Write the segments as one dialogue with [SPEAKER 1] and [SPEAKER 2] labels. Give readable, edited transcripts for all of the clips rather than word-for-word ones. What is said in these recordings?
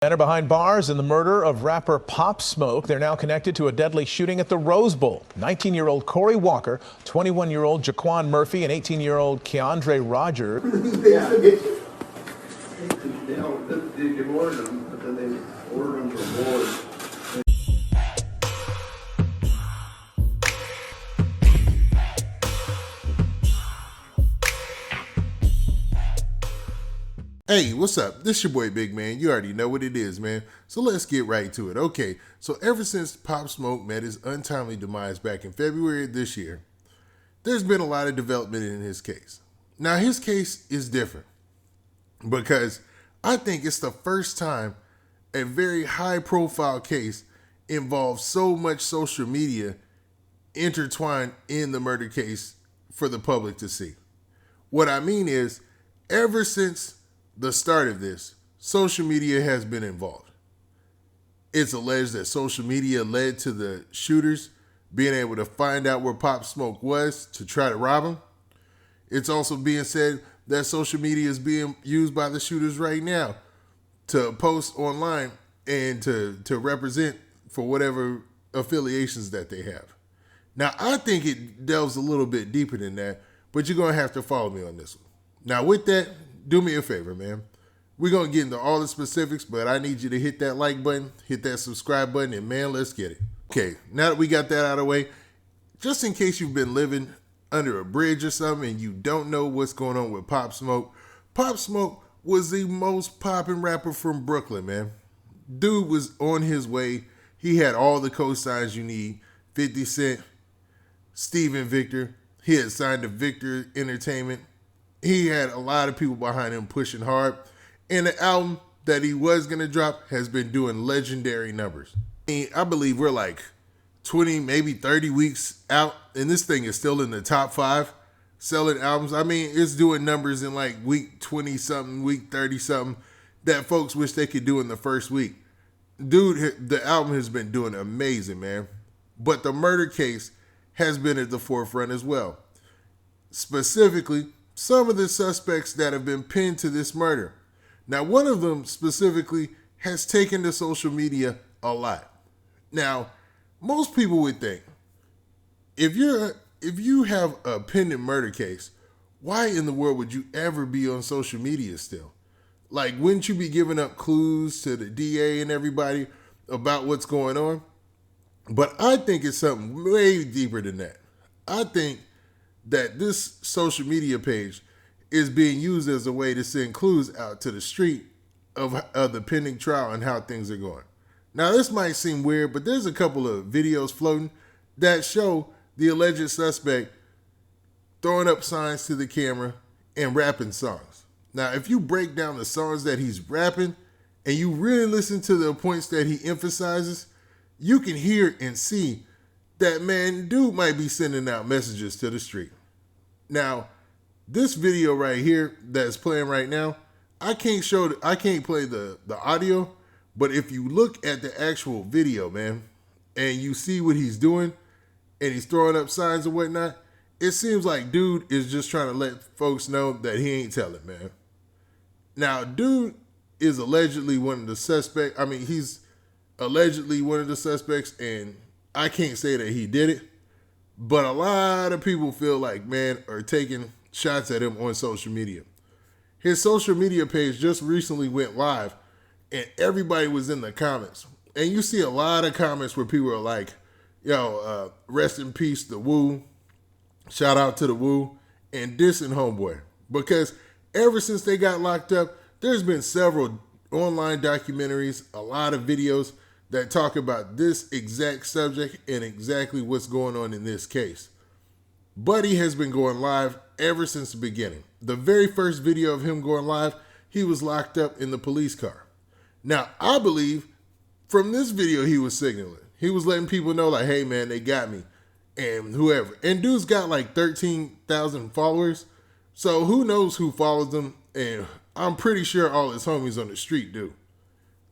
[SPEAKER 1] Men are behind bars in the murder of rapper Pop Smoke. They're now connected to a deadly shooting at the Rose Bowl. 19-year-old Corey Walker, 21-year-old Jaquan Murphy, and 18-year-old Keandre Rogers.
[SPEAKER 2] They ordered them, but then they ordered them for board.
[SPEAKER 3] Hey, what's up? This your boy Big Man. You already know what it is, man. So let's get right to it. Okay, so ever since Pop Smoke met his untimely demise back in February of this year, there's been a lot of development in his case. Now, his case is different because I think it's the first time a very high-profile case involves so much social media intertwined in the murder case for the public to see. What I mean is, ever since the start of this, social media has been involved. It's alleged that social media led to the shooters being able to find out where Pop Smoke was to try to rob him. It's also being said that social media is being used by the shooters right now to post online and to represent for whatever affiliations that they have. Now, I think it delves a little bit deeper than that, but you're going to have to follow me on this one. Now, with that, do me a favor, man. We're going to get into all the specifics, but I need you to hit that like button, hit that subscribe button, and man, let's get it. Okay, now that we got that out of the way, just in case you've been living under a bridge or something and you don't know what's going on with Pop Smoke was the most popping rapper from Brooklyn, man. Dude was on his way. He had all the cosigns you need. 50 Cent, Steven Victor. He had signed to Victor Entertainment. He had a lot of people behind him pushing hard. And the album that he was going to drop has been doing legendary numbers. I believe we're like 20, maybe 30 weeks out, and this thing is still in the top 5 selling albums. I mean, it's doing numbers in like week 20-something, week 30-something that folks wish they could do in the first week. Dude, the album has been doing amazing, man. But the murder case has been at the forefront as well. Specifically, some of the suspects that have been pinned to this murder. Now, one of them specifically has taken to social media a lot. Now, most people would think, if you have a pending murder case, why in the world would you ever be on social media still? Like, wouldn't you be giving up clues to the DA and everybody about what's going on? But I think it's something way deeper than that. I think that this social media page is being used as a way to send clues out to the street of the pending trial and how things are going. Now, this might seem weird, but there's a couple of videos floating that show the alleged suspect throwing up signs to the camera and rapping songs. Now, if you break down the songs that he's rapping and you really listen to the points that he emphasizes, you can hear and see that, man, dude might be sending out messages to the street. Now, this video right here that's playing right now, I can't play the audio, but if you look at the actual video, man, and you see what he's doing, and he's throwing up signs and whatnot, it seems like dude is just trying to let folks know that he ain't telling, man. Now, dude is allegedly one of the suspects. I mean, he's allegedly one of the suspects, and I can't say that he did it, but a lot of people feel like, man, are taking shots at him on social media. His social media page just recently went live, and everybody was in the comments. And you see a lot of comments where people are like, yo, rest in peace, the Woo. Shout out to the Woo. And dissing homeboy. Because ever since they got locked up, there's been several online documentaries, a lot of videos that talk about this exact subject and exactly what's going on in this case. Buddy has been going live ever since the beginning. The very first video of him going live, he was locked up in the police car. Now, I believe from this video he was signaling. He was letting people know, like, hey, man, they got me. And whoever. And dude's got like 13,000 followers. So who knows who follows them. And I'm pretty sure all his homies on the street do.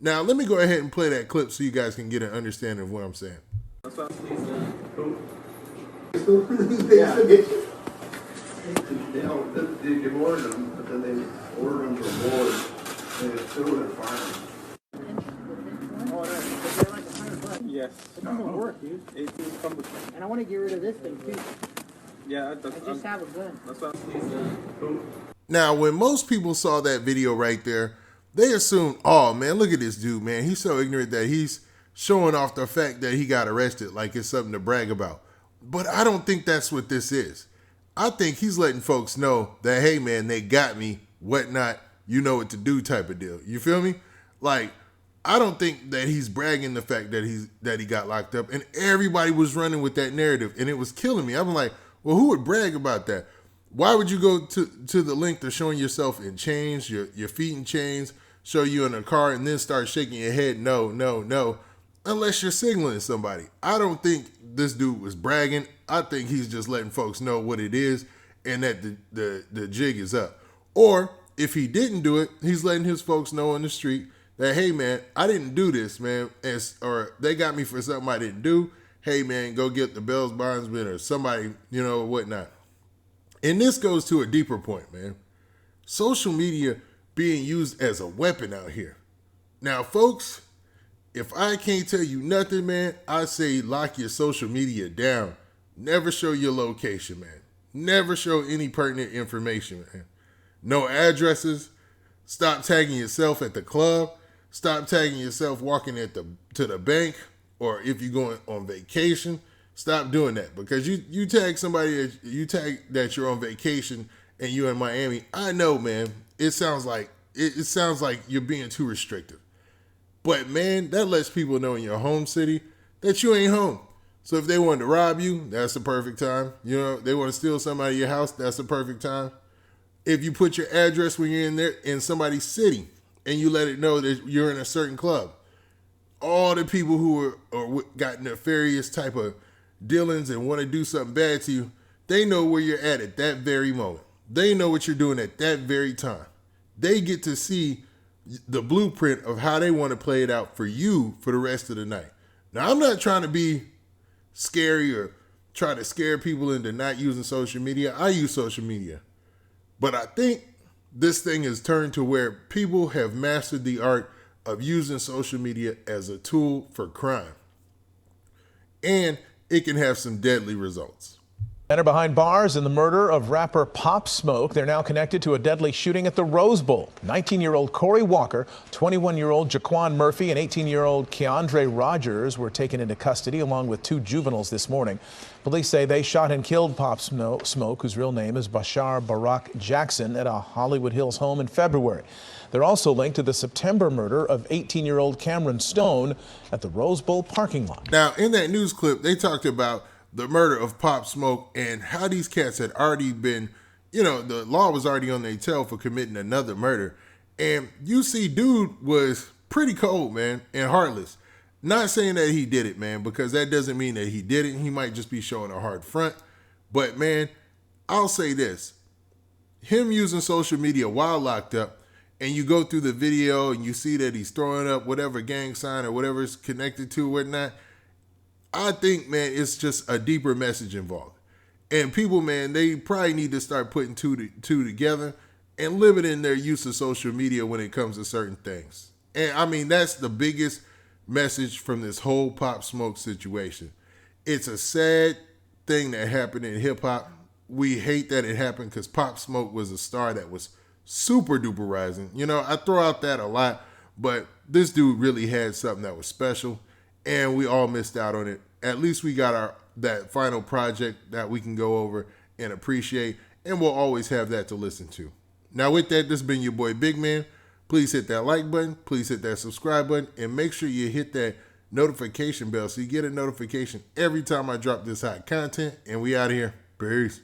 [SPEAKER 3] Now, let me go ahead and play that clip so you guys can get an understanding of what I'm saying.
[SPEAKER 2] They ordered them, but then they ordered them for board. They threw it in fire.
[SPEAKER 4] Yes.
[SPEAKER 5] It doesn't work, dude.
[SPEAKER 4] 18 cumbersome.
[SPEAKER 5] And I want to get rid of this thing too.
[SPEAKER 4] Yeah,
[SPEAKER 5] I just have a gun.
[SPEAKER 4] that's what
[SPEAKER 3] Now, when most people saw that video right there, they assumed, oh man, look at this dude, man. He's so ignorant that he's showing off the fact that he got arrested like it's something to brag about. But I don't think that's what this is. I think he's letting folks know that, hey man, they got me, whatnot, you know what to do type of deal. You feel me? Like, I don't think that he's bragging the fact that he got locked up, and everybody was running with that narrative, and it was killing me. I'm like, well, who would brag about that? Why would you go to the length of showing yourself in chains, your feet in chains, show you in a car, and then start shaking your head, no, unless you're signaling somebody? I don't think this dude was bragging. I think he's just letting folks know what it is and that the jig is up. Or if he didn't do it, he's letting his folks know on the street that, hey man, I didn't do this, man, or they got me for something I didn't do. Hey man, go get the Bells bondsman or somebody, whatnot. And this goes to a deeper point, man. Social media being used as a weapon out here. Now, folks, if I can't tell you nothing, man, I say lock your social media down. Never show your location, man. Never show any pertinent information, man. No addresses. Stop tagging yourself at the club. Stop tagging yourself walking to the bank, or if you're going on vacation. Stop doing that, because you tag somebody that you're on vacation and you're in Miami. I know, man. It sounds like you're being too restrictive. But man, that lets people know in your home city that you ain't home. So if they wanted to rob you, that's the perfect time. They want to steal something out of your house, that's the perfect time. If you put your address when you're in there in somebody's city and you let it know that you're in a certain club, all the people who are got nefarious type of dealings and want to do something bad to you, they know where you're at that very moment. They know what you're doing at that very time. They get to see the blueprint of how they want to play it out for you for the rest of the night. Now, I'm not trying to be scary or try to scare people into not using social media. I use social media. But I think this thing has turned to where people have mastered the art of using social media as a tool for crime. And it can have some deadly results.
[SPEAKER 1] Men are behind bars in the murder of rapper Pop Smoke. They're now connected to a deadly shooting at the Rose Bowl. 19-year-old Corey Walker, 21-year-old Jaquan Murphy, and 18-year-old Keandre Rogers were taken into custody along with 2 juveniles this morning. Police say they shot and killed Pop Smoke, whose real name is Bashar Barak Jackson, at a Hollywood Hills home in February. They're also linked to the September murder of 18-year-old Cameron Stone at the Rose Bowl parking lot.
[SPEAKER 3] Now, in that news clip, they talked about the murder of Pop Smoke and how these cats had already been, the law was already on their tail for committing another murder. And you see, dude was pretty cold, man, and heartless. Not saying that he did it, man, because that doesn't mean that he did it. He might just be showing a hard front. But, man, I'll say this. Him using social media while locked up, and you go through the video and you see that he's throwing up whatever gang sign or whatever it's connected to, whatnot, I think, man, it's just a deeper message involved. And people, man, they probably need to start putting two together and limiting their use of social media when it comes to certain things. And, I mean, that's the biggest message from this whole Pop Smoke situation. It's a sad thing that happened in hip-hop. We hate that it happened because Pop Smoke was a star that was super duper rising. I throw out that a lot, but this dude really had something that was special, and we all missed out on it. At least we got that final project that we can go over and appreciate, and we'll always have that to listen to. Now with that, this has been your boy Big Man. Please hit that like button, please hit that subscribe button, and make sure you hit that notification bell so you get a notification every time I drop this hot content. And we out of here. Peace.